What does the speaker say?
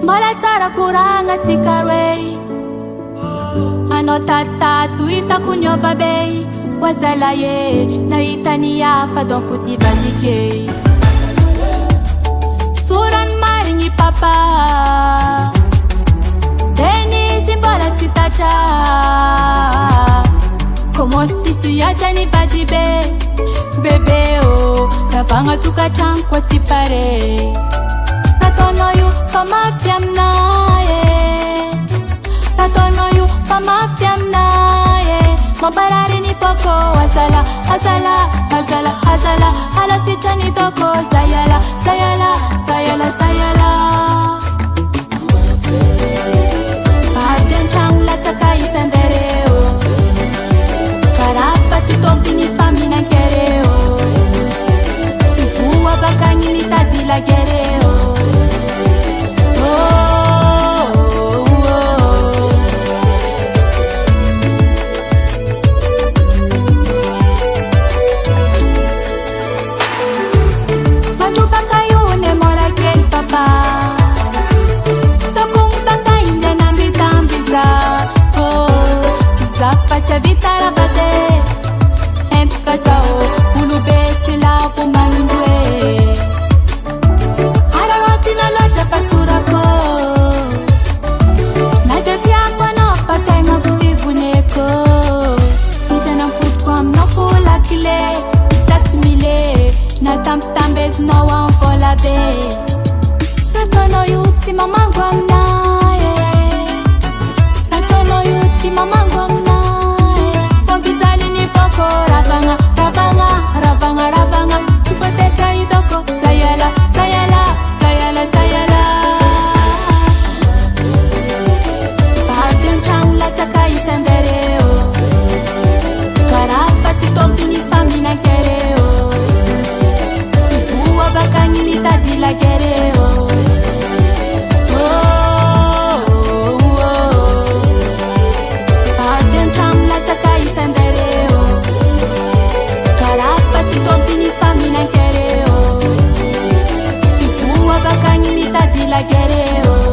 mbala tsara kuranga tsikarwei anotatato itakunyova bei wazala ye na itani yafa donko tivandike turan maringi papa Denise mbala tsitacha komostisi yatani vadibe bebe o ravanga tukachankwa tsipare ratonoyu pamafiamnaye ratonoyu pamafiamnaye mabarari ni poko azala azala azala azala ala tichani toko zayala zayala zayala zayala baden changula takai sendereo karapa titompini famina kereo tifua bakani mitadila gereo vitara bate empkasao ulubeti la pumanindwe araroti na lota paturako na depia kwana patenga kutivuneko nijana kutkwa mnokula kile satimile na tamtambez no one vola be ratono yuti mamangwa mnaye ratono yuti mamangwa mnaye ravanga ravanga ravanga ravanga tupatesa idoko sayala sayala sayala sayala baden changula takai sendereo karapa titompini famina kereo tifua bakani mitadila gereo baden changula takai sendereo titompini famina kereo tifua bakani mitadila gereo